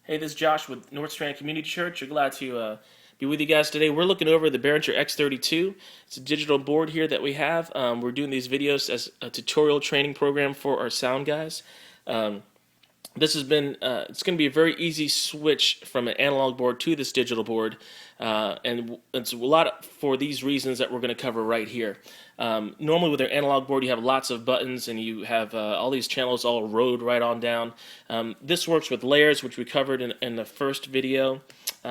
Hey, this is Josh with North Strand Community Church. We're glad to be with you guys today. We're looking over the Behringer x32. It's a digital board here that we have. We're doing these videos as a tutorial training program for our sound guys. Um, this has been it's going to be a very easy switch from an analog board to this digital board, and it's a lot for these reasons that we're going to cover right here. Normally with an analog board you have lots of buttons and you have all these channels all rode right on down. This works with layers, which we covered in the first video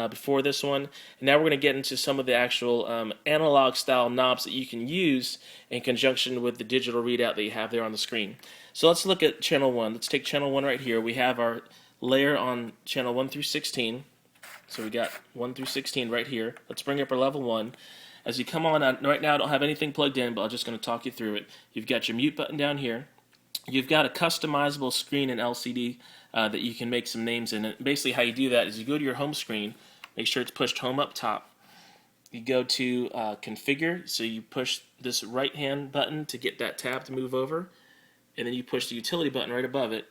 before this one. And now we're going to get into some of the actual analog style knobs that you can use in conjunction with the digital readout that you have there on the screen. So let's look at channel 1. Let's take channel 1 right here. We have our layer on channel 1 through 16. So we got 1 through 16 right here. Let's bring up our level 1. As you come on, right now I don't have anything plugged in, but I'm just going to talk you through it. You've got your mute button down here. You've got a customizable screen and LCD that you can make some names in. And basically how you do that is you go to your home screen, make sure it's pushed home up top. You go to configure, so you push this right hand button to get that tab to move over, and then you push the utility button right above it,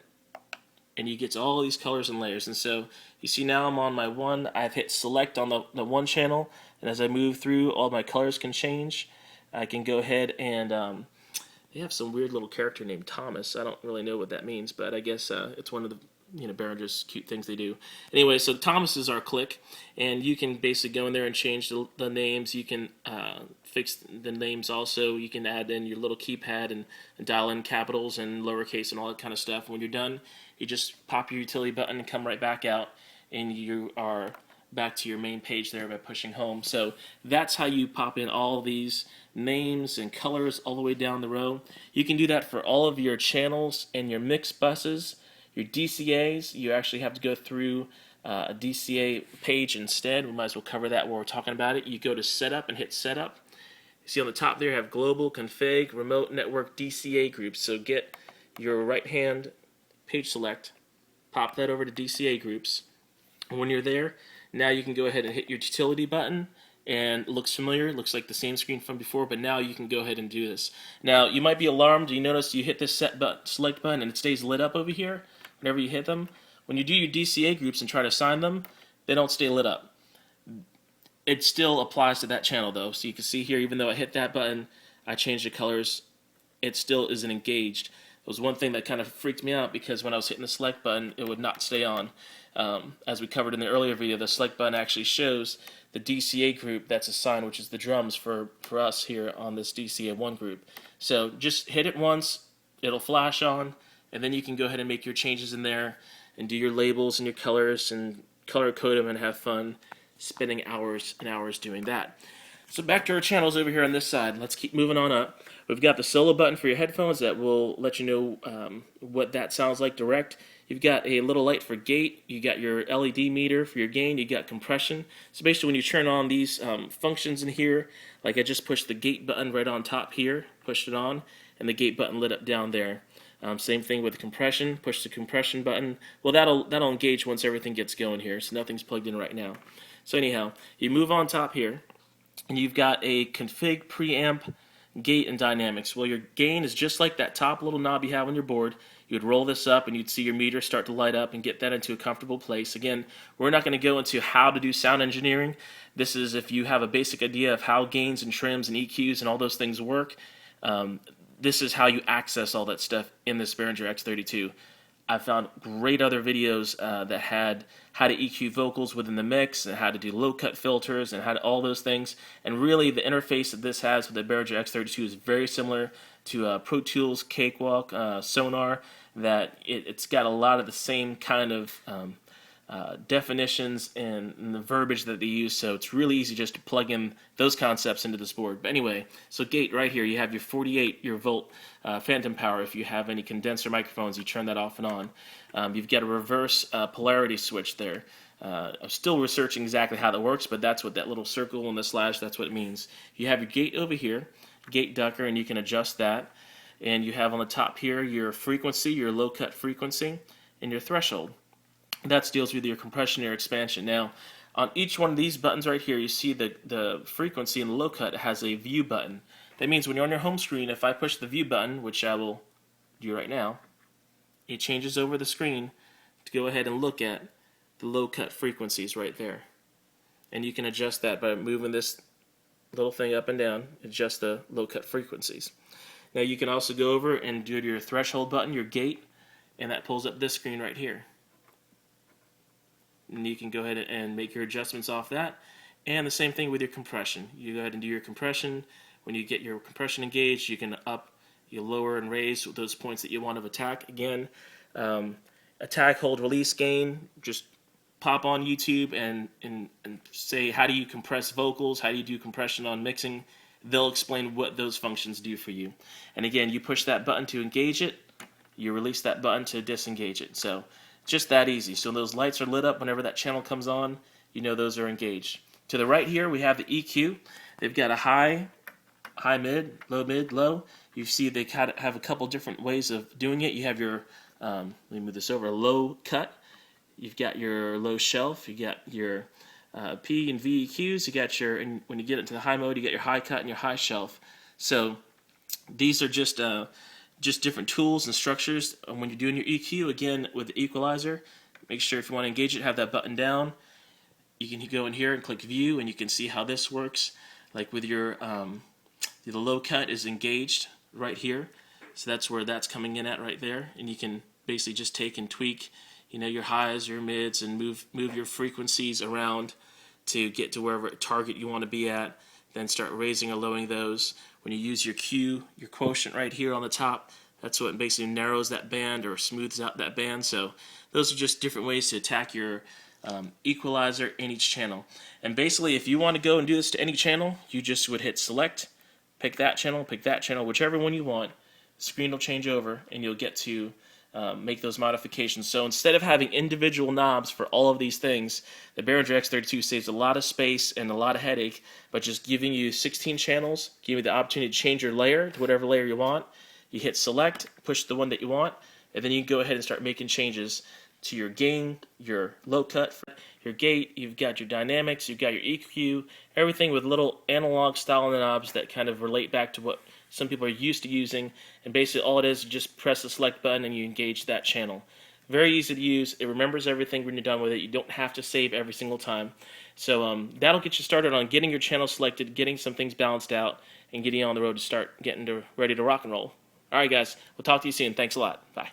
and you get to all these colors and layers. And so you see now I'm on my 1. I've hit select on the 1 channel, and as I move through, all my colors can change. I can go ahead and they have some weird little character named Thomas. I don't really know what that means, but I guess it's one of the Behringer's cute things they do. Anyway, so Thomas is our click, and you can basically go in there and change the names. You can fix the names also. You can add in your little keypad and dial in capitals and lowercase and all that kind of stuff. When you're done, you just pop your utility button and come right back out, and you are back to your main page there by pushing home. So that's how you pop in all these names and colors all the way down the row. You can do that for all of your channels and your mix buses. Your DCAs, you actually have to go through a DCA page instead. We might as well cover that while we're talking about it. You go to Setup and hit Setup. You see on the top there you have Global, Config, Remote Network, DCA Groups. So get your right hand page select, pop that over to DCA Groups. And when you're there, now you can go ahead and hit your utility button. And it looks familiar, it looks like the same screen from before, but now you can go ahead and do this. Now, you might be alarmed. You notice you hit this select button and it stays lit up over here whenever you hit them. When you do your DCA groups and try to assign them, they don't stay lit up. It still applies to that channel though. So you can see here, even though I hit that button, I changed the colors, it still isn't engaged. It was one thing that kind of freaked me out because when I was hitting the select button, it would not stay on. As we covered in the earlier video, the select button actually shows the DCA group that's assigned, which is the drums for us here on this DCA1 group. So just hit it once, it'll flash on, and then you can go ahead and make your changes in there and do your labels and your colors and color code them and have fun spending hours and hours doing that. So back to our channels over here on this side. Let's keep moving on up. We've got the solo button for your headphones that will let you know what that sounds like direct. You've got a little light for gate. You got your LED meter for your gain. You got compression. So basically when you turn on these functions in here, like I just pushed the gate button right on top here, pushed it on, and the gate button lit up down there. Same thing with the compression. Push the compression button. Well, that'll engage once everything gets going here, so nothing's plugged in right now. So anyhow, you move on top here, and you've got a config, preamp, gate, and dynamics. Well, your gain is just like that top little knob you have on your board. You would roll this up and you'd see your meter start to light up and get that into a comfortable place. Again, we're not going to go into how to do sound engineering. This is if you have a basic idea of how gains and trims and EQs and all those things work. This is how you access all that stuff in this Behringer x32. I found great other videos that had how to EQ vocals within the mix and how to do low-cut filters and how to all those things. And really, the interface that this has with the Behringer x32 is very similar to Pro Tools, Cakewalk, Sonar, that it's got a lot of the same kind of definitions and the verbiage that they use, so it's really easy just to plug in those concepts into this board. But anyway, so gate right here, you have your 48 volt phantom power. If you have any condenser microphones, you turn that off and on. You've got a reverse polarity switch there. I'm still researching exactly how that works, but that's what that little circle and the slash, that's what it means. You have your gate over here, gate ducker, and you can adjust that. And you have on the top here your frequency, your low cut frequency, and your threshold. That deals with your compression or expansion. Now, on each one of these buttons right here, you see the frequency and the low cut has a view button. That means when you're on your home screen, if I push the view button, which I will do right now, it changes over the screen to go ahead and look at the low cut frequencies right there. And you can adjust that by moving this little thing up and down, adjust the low cut frequencies. Now you can also go over and do your threshold button, your gate, and that pulls up this screen right here. And you can go ahead and make your adjustments off that. And the same thing with your compression. You go ahead and do your compression. When you get your compression engaged, you can up, you lower and raise those points that you want to attack. Again, attack, hold, release, gain. Just pop on YouTube and say, how do you compress vocals? How do you do compression on mixing? They'll explain what those functions do for you. And again, you push that button to engage it. You release that button to disengage it. So just that easy. So those lights are lit up whenever that channel comes on. You know those are engaged. To the right here, we have the EQ. They've got a high, mid, low. You see they have a couple different ways of doing it. You have your, let me move this over, low cut. You've got your low shelf. You got your P and V EQs. You got your, and when you get into the high mode, you got your high cut and your high shelf. So these are just different tools and structures. And when you're doing your EQ, again, with the equalizer, make sure if you want to engage it, have that button down. You can go in here and click View, and you can see how this works. Like with your, the low cut is engaged right here. So that's where that's coming in at right there. And you can basically just take and tweak, you know, your highs, your mids, and move your frequencies around to get to wherever target you want to be at. Then start raising or lowering those. When you use your Q, your quotient right here on the top, that's what basically narrows that band or smooths out that band. So those are just different ways to attack your equalizer in each channel. And basically, if you want to go and do this to any channel, you just would hit select, pick that channel, whichever one you want. The screen will change over, and you'll get to make those modifications. So instead of having individual knobs for all of these things, the Behringer x32 saves a lot of space and a lot of headache, but just giving you 16 channels, giving you the opportunity to change your layer to whatever layer you want. You hit select, push the one that you want, and then you can go ahead and start making changes to your gain, your low cut, your gate. You've got your dynamics, you've got your EQ, everything with little analog style knobs that kind of relate back to what some people are used to using. And basically all it is, you just press the select button and you engage that channel. Very easy to use. It remembers everything when you're done with it. You don't have to save every single time. So that'll get you started on getting your channel selected, getting some things balanced out, and getting on the road to start getting ready to rock and roll. All right, guys. We'll talk to you soon. Thanks a lot. Bye.